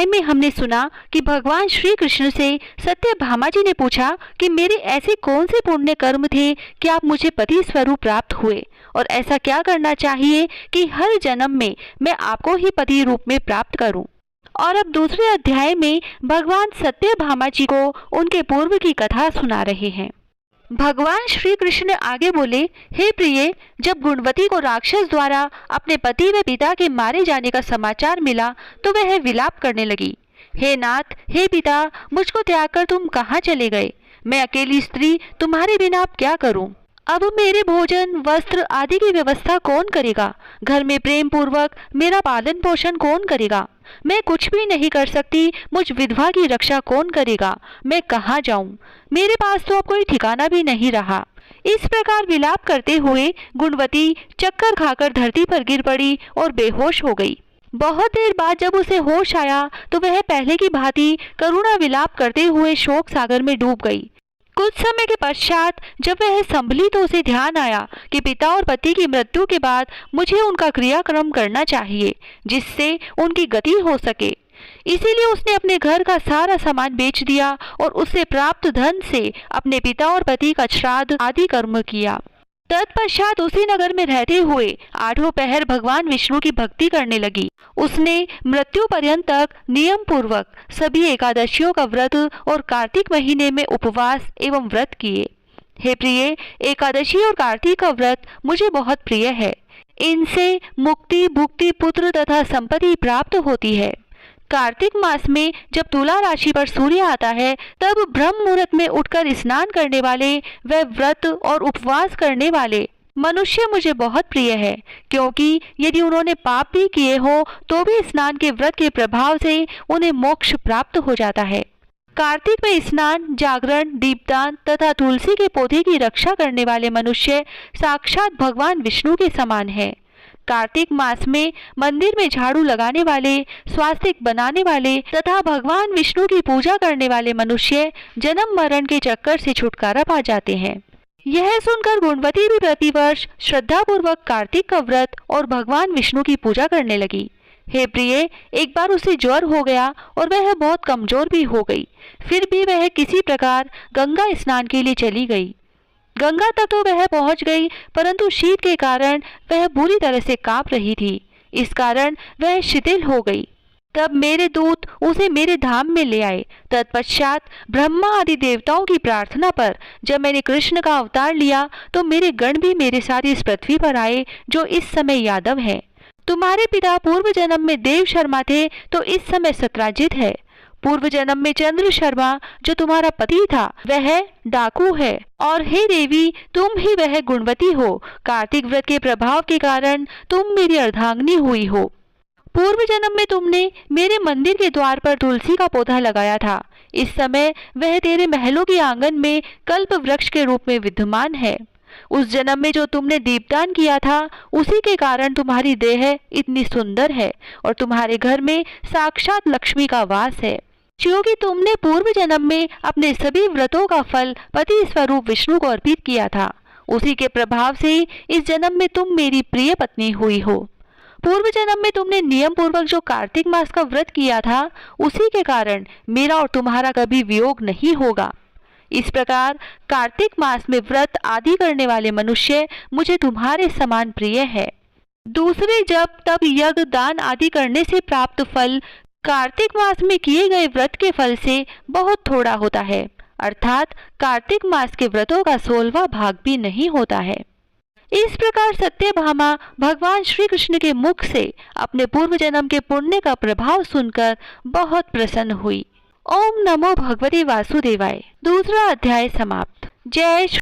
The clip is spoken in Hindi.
अध्याय में हमने सुना कि भगवान श्री कृष्ण से सत्यभामा जी ने पूछा कि मेरे ऐसे कौन से पुण्य कर्म थे कि आप मुझे पति स्वरूप प्राप्त हुए, और ऐसा क्या करना चाहिए कि हर जन्म में मैं आपको ही पति रूप में प्राप्त करूं। और अब दूसरे अध्याय में भगवान सत्यभामा जी को उनके पूर्व की कथा सुना रहे हैं। भगवान श्री कृष्ण आगे बोले, हे प्रिय, जब गुणवती को राक्षस द्वारा अपने पति व पिता के मारे जाने का समाचार मिला तो वह विलाप करने लगी। हे नाथ, हे पिता, मुझको त्याग कर तुम कहाँ चले गए? मैं अकेली स्त्री तुम्हारे बिना अब क्या करूं? अब मेरे भोजन, वस्त्र आदि की व्यवस्था कौन करेगा? घर में प्रेम पूर्वक मेरा पालन पोषण कौन करेगा? मैं कुछ भी नहीं कर सकती, मुझ विधवा की रक्षा कौन करेगा? मैं कहाँ जाऊं? मेरे पास तो अब कोई ठिकाना भी नहीं रहा। इस प्रकार विलाप करते हुए गुणवती चक्कर खाकर धरती पर गिर पड़ी और बेहोश हो गई। बहुत देर बाद जब उसे होश आया तो वह पहले की भांति करुणा विलाप करते हुए शोक सागर में डूब गई। कुछ समय के पश्चात जब वह संभली तो उसे ध्यान आया कि पिता और पति की मृत्यु के बाद मुझे उनका क्रियाक्रम करना चाहिए जिससे उनकी गति हो सके। इसीलिए उसने अपने घर का सारा सामान बेच दिया और उससे प्राप्त धन से अपने पिता और पति का श्राद्ध आदि कर्म किया। तत्पश्चात उसी नगर में रहते हुए 8 पहर भगवान विष्णु की भक्ति करने लगी। उसने मृत्यु पर्यंत तक नियम पूर्वक सभी एकादशियों का व्रत और कार्तिक महीने में उपवास एवं व्रत किए। हे प्रिय, एकादशी और कार्तिक का व्रत मुझे बहुत प्रिय है। इनसे मुक्ति, भुक्ति, पुत्र तथा संपत्ति प्राप्त होती है। कार्तिक मास में जब तुला राशि पर सूर्य आता है तब ब्रह्म मुहूर्त में उठकर स्नान करने वाले व व्रत और उपवास करने वाले मनुष्य मुझे बहुत प्रिय है, क्योंकि यदि उन्होंने पाप भी किए हो तो भी स्नान के व्रत के प्रभाव से उन्हें मोक्ष प्राप्त हो जाता है। कार्तिक में स्नान, जागरण, दीपदान तथा तुलसी के पौधे की रक्षा करने वाले मनुष्य साक्षात भगवान विष्णु के समान है। कार्तिक मास में मंदिर में झाड़ू लगाने वाले, स्वास्तिक बनाने वाले तथा भगवान विष्णु की पूजा करने वाले मनुष्य जन्म मरण के चक्कर से छुटकारा पा जाते हैं। यह सुनकर गुणवती भी प्रतिवर्ष श्रद्धा पूर्वक कार्तिक का व्रत और भगवान विष्णु की पूजा करने लगी। हे प्रिय, एक बार उसे ज्वर हो गया और वह बहुत कमजोर भी हो गई। फिर भी वह किसी प्रकार गंगा स्नान के लिए चली गई। गंगा तक तो वह पहुंच गई, परंतु शीत के कारण वह बुरी तरह से कांप रही थी। इस कारण वह शिथिल हो गई। तब मेरे दूत उसे मेरे धाम में ले आए। तत्पश्चात ब्रह्मा आदि देवताओं की प्रार्थना पर जब मैंने कृष्ण का अवतार लिया तो मेरे गण भी मेरे साथ इस पृथ्वी पर आए, जो इस समय यादव है। तुम्हारे पिता पूर्व जन्म में देव शर्मा थे तो इस समय सत्राजित है। पूर्व जन्म में चंद्र शर्मा जो तुम्हारा पति था वह डाकू है। और हे देवी, तुम ही वह गुणवती हो। कार्तिक व्रत के प्रभाव के कारण तुम मेरी अर्धांगिनी हुई हो। पूर्व जन्म में तुमने मेरे मंदिर के द्वार पर तुलसी का पौधा लगाया था। इस समय वह तेरे महलों के आंगन में कल्प वृक्ष के रूप में विद्यमान है। उस जन्म में जो तुमने दीपदान किया था उसी के कारण तुम्हारी देह इतनी सुंदर है और तुम्हारे घर में साक्षात लक्ष्मी का वास है। क्योंकि तुमने पूर्व जन्म में अपने सभी व्रतों का फल पति स्वरूप विष्णु को अर्पित किया था, उसी के प्रभाव से इस जन्म में तुम मेरी प्रिय पत्नी हुई हो। पूर्व जन्म में तुमने नियम पूर्वक जो कार्तिक मास का व्रत किया था उसी के कारण मेरा और तुम्हारा कभी वियोग नहीं होगा। इस प्रकार कार्तिक मास में व्रत आदि करने वाले मनुष्य मुझे तुम्हारे समान प्रिय है। दूसरे जब तब यज्ञ, दान आदि करने से प्राप्त फल कार्तिक मास में किए गए व्रत के फल से बहुत थोड़ा होता है, अर्थात कार्तिक मास के व्रतों का 16वां भाग भी नहीं होता है। इस प्रकार सत्यभामा भगवान श्री कृष्ण के मुख से अपने पूर्व जन्म के पुण्य का प्रभाव सुनकर बहुत प्रसन्न हुई। ओम नमो भगवते वासुदेवाय। दूसरा अध्याय समाप्त। जय श्री